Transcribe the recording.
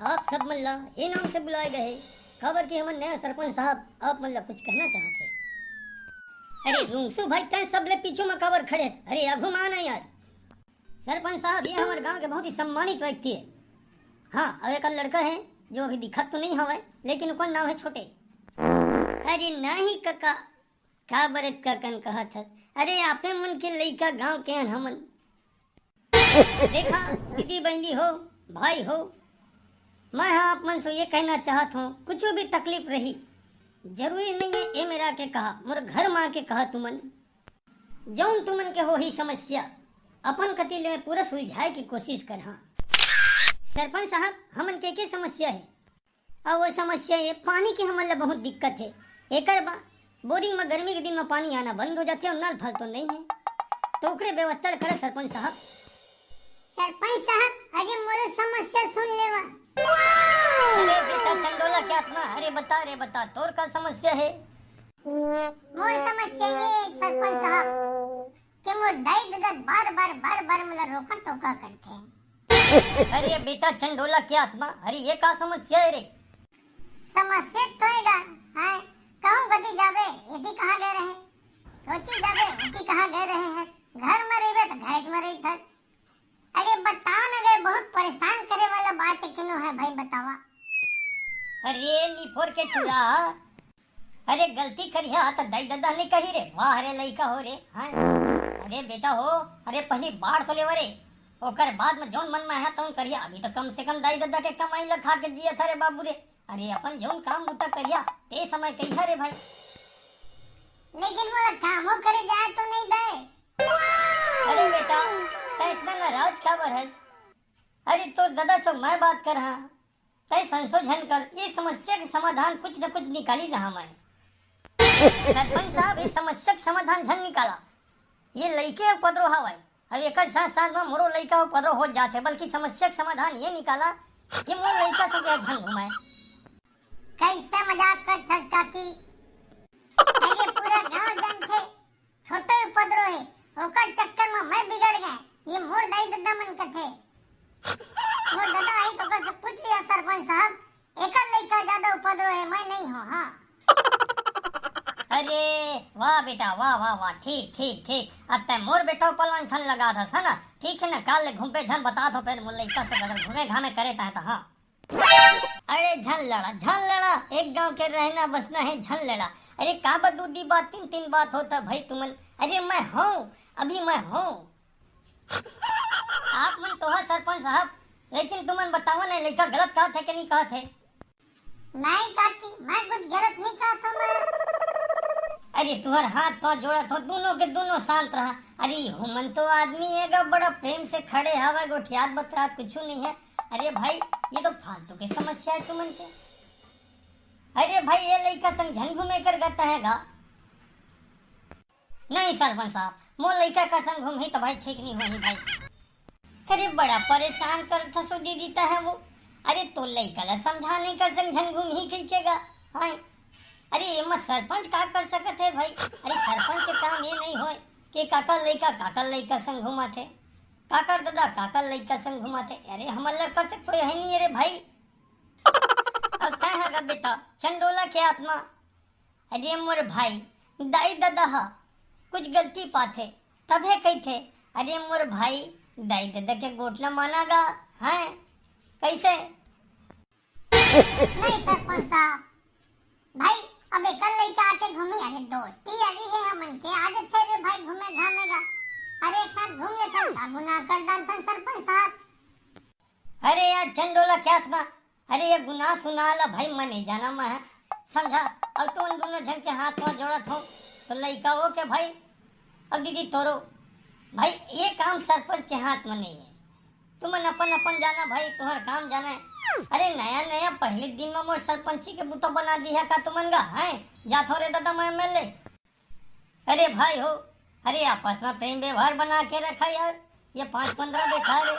आप सब मल्ला ये नाम से बुलाए गए खबर की हमन नया सरपंच साहब आप मल्ला कुछ कहना चाहते। अरे रूंसू भाई तय सब ले पीछू में खबर खड़े। अरे अघु माना यार सरपंच साहब ये हमारे गांव के बहुत ही सम्मानित व्यक्ति है। हाँ अब एक लड़का है जो अभी दिखत तो नहीं हवा लेकिन उनका नाम है छोटे। अरे नहीं कका का बरत ककन कहा था। अरे आपे मन के लइका गांव के हमन देखा दीदी बहनी हो भाई हो मैं हाँ आप मन से ये कहना चाहत हूँ कुछ भी तकलीफ रही जरूरी नहीं है ये मेरा के कहा मोर घर माँ के कहा तुमन जौन तुमन के हो ही समस्या अपन कति ले पूरा सुलझाए की कोशिश कर। हाँ सरपंच साहब हमन के समस्या है और वो समस्या है पानी की हमन ला बहुत दिक्कत है। एकर बा बोरिंग में गर्मी के दिन में पानी आना बंद हो जाते और नल फल तो नहीं है तो ओकरे व्यवस्था करे सरपंच साहब। सरपंच साहब अरे मोर समस्या सुन लेवा। अरे बेटा चंडोला क्या आत्मा अरे बता तोर का समस्या है। मोर समस्या ये सरपंच साहब कि मोर दाई दादा बार बार मला रोका टोका करते हैं। अरे बेटा चंडोला क्या आत्मा अरे ये का समस्या है रे। समस्या तो हैगा हां कहूं गति जावे यदि कहां गए रहे रोटी जावे रोटी कहां गए रहे हैं घर में रहबे तो घर में रही था। अरे बताओ ना गए बहुत परेशान करे वाला बात किनो है भाई बतावा। अरे निफोर के चूल्हा अरे गलती करिया तो दाई दादा ने कही रे वाह रे लइका हो रे। हाँ अरे बेटा हो अरे पहली बाढ़ तो लेवा रे ओकर बाद में जौन मन में है तौन करिया। अभी तो कम से कम दाई दादा के कमाई ला खा के जिया था रे बाबू रे। अरे अपन जौन काम बुता करिया ते समय कहिया रे भाई। लेकिन मोला कामो करे जाए तो नहीं दे। अरे बेटा तै इतना नाराज खबर है। अरे तो दादा से मैं बात कर हाँ तय संशोधन कर ये समस्या के समाधान कुछ न कुछ निकाली रहा मैं। सरपंच साहब इस समस्या का समाधान झन निकाला ये लइके उपद्रव हवाई अब एक साथ साथ में मोरो लइका उपद्रव हो जाते बल्कि समस्या का समाधान ये निकाला कि मोर लइका से क्या झन घुमाए। कैसा मजाक कर थस काकी ये पूरा गांव जानते छोटे उपद्रव है ओकर चक्कर में मैं बिगड़ गए। ये मोर दाई दादा मन कथे मोर दादा आई तो कर सब पूछ लिया सरपंच साहब एकर लइका ज्यादा उपद्रव है मैं नहीं हूं। हां अरे वाह बेटा वाह ठीक अब तय मोर बेटा पलवान छन लगा था सना ठीक है ना काल ले घूम पे झन बता दो फिर मुल्ला इका से अगर घूमे घामे करे ता तो। हाँ अरे झन लड़ा एक गांव के रहना बसना है झन लड़ा। अरे का बदूदी बात तीन बात होता भाई तुमन। अरे मैं हूँ अभी मैं हूँ आप मन तो है सरपंच साहब लेकिन तुमन बताओ ना लड़का गलत कहा थे कि नहीं कहा थे। नहीं काकी मैं कुछ गलत नहीं कहा था मैं। अरे तुम्हार हाथ पांव जोड़ा तो दोनों के दोनों शांत रहा। अरे हुमन तो आदमी है बड़ा प्रेम से खड़े हवा गोठियात बतरात कुछ नहीं है। अरे भाई ये तो फालतू की समस्या है तुमन के। अरे भाई ये लड़का संग झन घूमे कर गता हैगा। नहीं सरपंच साहब मोर लड़का का संग घूम ही तो भाई ठीक नहीं होनी भाई। अरे बड़ा परेशान कर था सो दीदी है वो। अरे तो लड़का ला समझाने का संग झन घूम ही खींचेगा। हाँ अरे ये मत सरपंच का कर सकते है भाई। अरे सरपंच के काम ये नहीं हो कि काका लड़का संग घुमा थे काकर दादा काका लड़का संग घुमा थे। अरे हमला कर सकते कोई है नहीं अरे भाई। अब तय है बेटा चंडोला के आत्मा अरे मोर भाई दाई दादा हा कुछ गलती पाथे तब है कही थे। अरे मोर भाई दाई दादा के गोटला मानागा है कैसे। नहीं सरपंच साहब भाई अब एक लड़का आके घूमी अरे दोस्ती अभी है हमन के आदत है रे भाई घूमे घामेगा। अरे एक साथ घूम लेता गुनाह कर डालता सरपंच साहब। अरे यार चंडोला क्या आत्मा अरे ये गुनाह सुनाला भाई मैं नहीं जाना मैं है समझा। अब तो उन दोनों जन के हाथ में जोड़त हो तो लड़का हो के भाई अब दीदी तोरो भाई ये काम सरपंच के हाथ में नहीं है। तुमन अपन जाना भाई तुम्हारा काम जाना है। अरे नया पहले दिन में मोर सरपंची के बुतो बना दिया का तुमन गा है जा थोड़े दादा मैं मिल। अरे भाई हो अरे आपस में प्रेम व्यवहार बना के रखा यार ये 5-15 बेकार है।